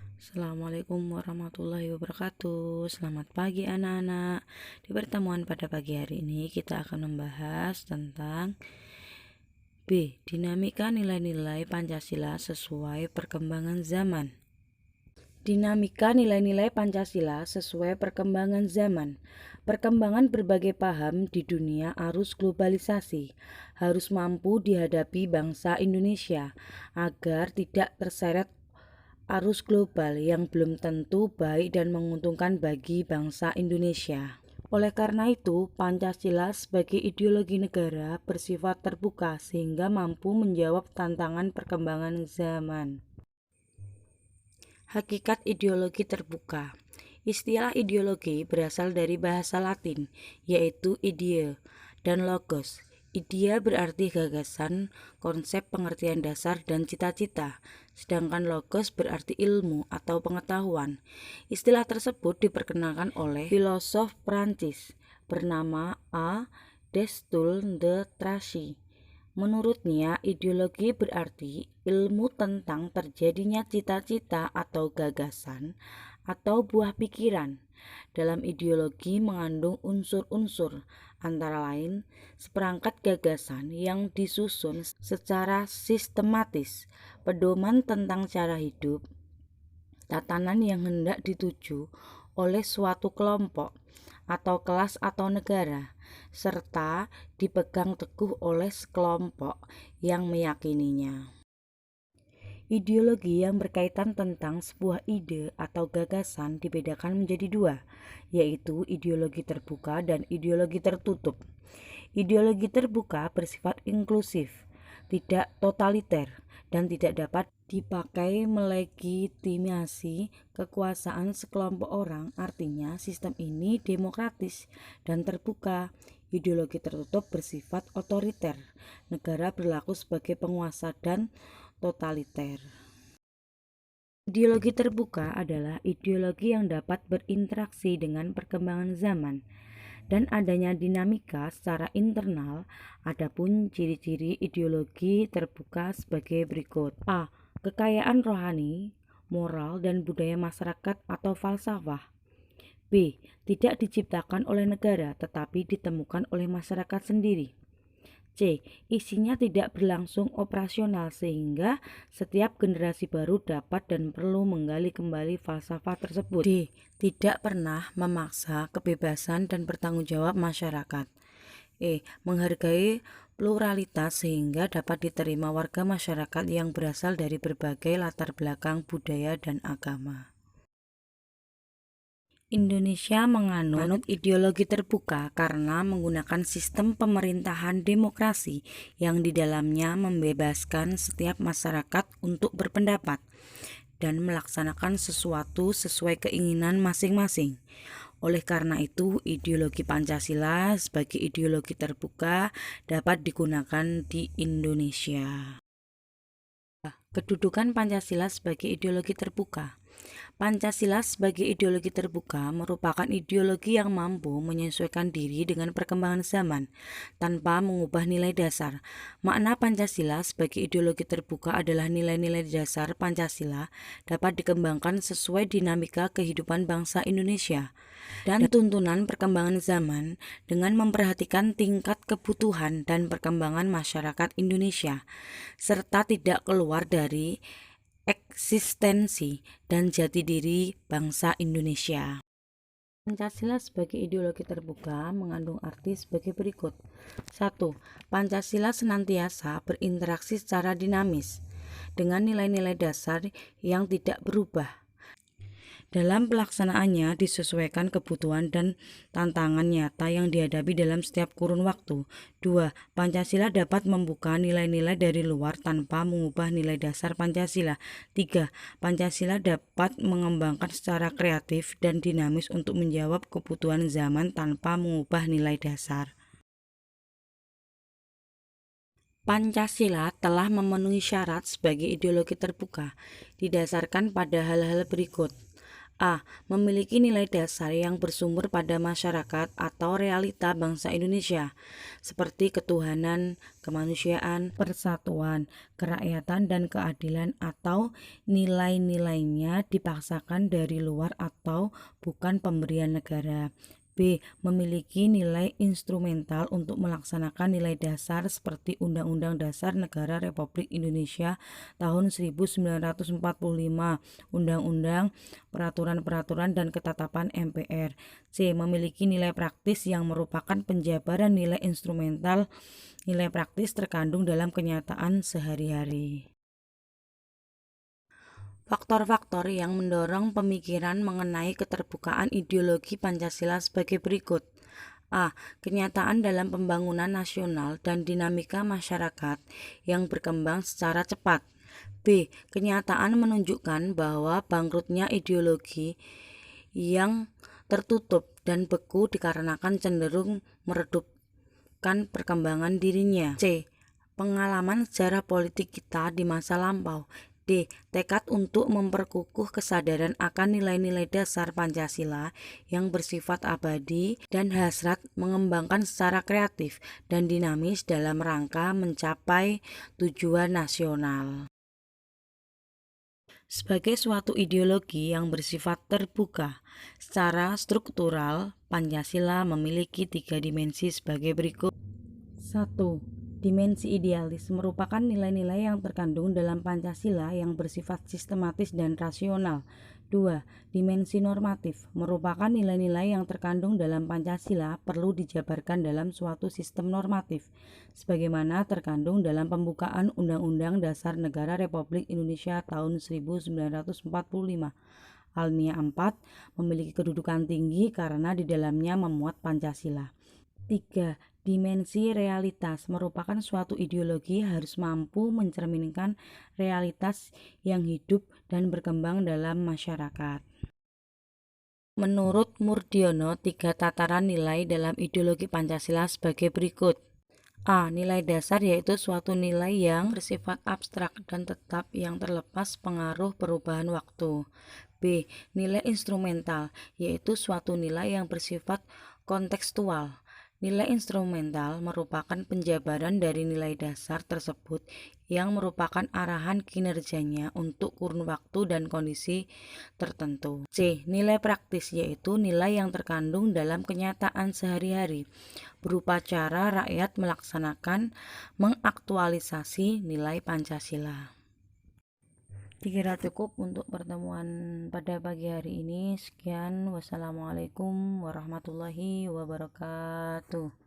Assalamualaikum warahmatullahi wabarakatuh. Selamat pagi anak-anak. Di pertemuan pada pagi hari ini kita akan membahas tentang B. Dinamika nilai-nilai Pancasila sesuai perkembangan zaman. Dinamika nilai-nilai Pancasila sesuai perkembangan zaman. Perkembangan berbagai paham di dunia arus globalisasi harus mampu dihadapi bangsa Indonesia agar tidak terseret arus global yang belum tentu baik dan menguntungkan bagi bangsa Indonesia. Oleh karena itu, Pancasila sebagai ideologi negara bersifat terbuka sehingga mampu menjawab tantangan perkembangan zaman. Hakikat ideologi terbuka. Istilah ideologi berasal dari bahasa Latin, yaitu idea dan logos. Idea berarti gagasan, konsep, pengertian dasar, dan cita-cita, sedangkan logos berarti ilmu atau pengetahuan. Istilah tersebut diperkenalkan oleh filosof Prancis bernama A. Destull de Tracy. Menurutnya, ideologi berarti ilmu tentang terjadinya cita-cita atau gagasan atau buah pikiran. Dalam ideologi mengandung unsur-unsur, antara lain seperangkat gagasan yang disusun secara sistematis, pedoman tentang cara hidup, tatanan yang hendak dituju oleh suatu kelompok atau kelas atau negara, serta dipegang teguh oleh sekelompok yang meyakininya. Ideologi yang berkaitan tentang sebuah ide atau gagasan dibedakan menjadi dua, yaitu ideologi terbuka dan ideologi tertutup. Ideologi terbuka bersifat inklusif, tidak totaliter, dan tidak dapat dipakai melegitimasi kekuasaan sekelompok orang. Artinya, sistem ini demokratis dan terbuka. Ideologi tertutup bersifat otoriter. Negara berlaku sebagai penguasa dan totaliter. Ideologi terbuka adalah ideologi yang dapat berinteraksi dengan perkembangan zaman dan adanya dinamika secara internal. Adapun ciri-ciri ideologi terbuka sebagai berikut. A. Kekayaan rohani, moral, dan budaya masyarakat atau falsafah. B. Tidak diciptakan oleh negara tetapi ditemukan oleh masyarakat sendiri. C. Isinya tidak berlangsung operasional sehingga setiap generasi baru dapat dan perlu menggali kembali falsafah tersebut. D. Tidak pernah memaksa kebebasan dan bertanggung jawab masyarakat. E. Menghargai pluralitas sehingga dapat diterima warga masyarakat yang berasal dari berbagai latar belakang budaya dan agama. Indonesia menganut ideologi terbuka karena menggunakan sistem pemerintahan demokrasi yang di dalamnya membebaskan setiap masyarakat untuk berpendapat dan melaksanakan sesuatu sesuai keinginan masing-masing. Oleh karena itu, ideologi Pancasila sebagai ideologi terbuka dapat digunakan di Indonesia. Kedudukan Pancasila sebagai ideologi terbuka. Pancasila sebagai ideologi terbuka merupakan ideologi yang mampu menyesuaikan diri dengan perkembangan zaman tanpa mengubah nilai dasar. Makna Pancasila sebagai ideologi terbuka adalah nilai-nilai dasar Pancasila dapat dikembangkan sesuai dinamika kehidupan bangsa Indonesia dan tuntunan perkembangan zaman dengan memperhatikan tingkat kebutuhan dan perkembangan masyarakat Indonesia serta tidak keluar dari eksistensi dan jati diri bangsa Indonesia. Pancasila sebagai ideologi terbuka mengandung arti sebagai berikut. 1. Pancasila senantiasa berinteraksi secara dinamis dengan nilai-nilai dasar yang tidak berubah. Dalam pelaksanaannya disesuaikan kebutuhan dan tantangan nyata yang dihadapi dalam setiap kurun waktu. 2. Pancasila dapat membuka nilai-nilai dari luar tanpa mengubah nilai dasar Pancasila. 3. Pancasila dapat mengembangkan secara kreatif dan dinamis untuk menjawab kebutuhan zaman tanpa mengubah nilai dasar. Pancasila telah memenuhi syarat sebagai ideologi terbuka didasarkan pada hal-hal berikut. A. Memiliki nilai dasar yang bersumber pada masyarakat atau realita bangsa Indonesia, seperti ketuhanan, kemanusiaan, persatuan, kerakyatan, dan keadilan, atau nilai-nilainya dipaksakan dari luar atau bukan pemberian negara. B. Memiliki nilai instrumental untuk melaksanakan nilai dasar seperti Undang-Undang Dasar Negara Republik Indonesia tahun 1945, Undang-Undang, Peraturan-Peraturan dan Ketetapan MPR. C. Memiliki nilai praktis yang merupakan penjabaran nilai instrumental. Nilai praktis terkandung dalam kenyataan sehari-hari. Faktor-faktor yang mendorong pemikiran mengenai keterbukaan ideologi Pancasila sebagai berikut. A. Kenyataan dalam pembangunan nasional dan dinamika masyarakat yang berkembang secara cepat. B. Kenyataan menunjukkan bahwa bangkrutnya ideologi yang tertutup dan beku dikarenakan cenderung meredupkan perkembangan dirinya. C. Pengalaman sejarah politik kita di masa lampau. D. Tekad untuk memperkukuh kesadaran akan nilai-nilai dasar Pancasila yang bersifat abadi dan hasrat mengembangkan secara kreatif dan dinamis dalam rangka mencapai tujuan nasional. Sebagai suatu ideologi yang bersifat terbuka, secara struktural, Pancasila memiliki 3 dimensi sebagai berikut. 1. Dimensi idealis merupakan nilai-nilai yang terkandung dalam Pancasila yang bersifat sistematis dan rasional. 2. Dimensi normatif merupakan nilai-nilai yang terkandung dalam Pancasila perlu dijabarkan dalam suatu sistem normatif, sebagaimana terkandung dalam pembukaan Undang-Undang Dasar Negara Republik Indonesia tahun 1945. Alinea 4 memiliki kedudukan tinggi karena di dalamnya memuat Pancasila. 3. Dimensi realitas merupakan suatu ideologi harus mampu mencerminkan realitas yang hidup dan berkembang dalam masyarakat. Menurut Murdiono, 3 tataran nilai dalam ideologi Pancasila sebagai berikut. A. Nilai dasar yaitu suatu nilai yang bersifat abstrak dan tetap yang terlepas pengaruh perubahan waktu. B. Nilai instrumental yaitu suatu nilai yang bersifat kontekstual. Nilai instrumental merupakan penjabaran dari nilai dasar tersebut yang merupakan arahan kinerjanya untuk kurun waktu dan kondisi tertentu. C. Nilai praktis yaitu nilai yang terkandung dalam kenyataan sehari-hari, berupa cara rakyat melaksanakan mengaktualisasi nilai Pancasila. Dikira cukup untuk pertemuan pada pagi hari ini. Sekian, wassalamualaikum warahmatullahi wabarakatuh.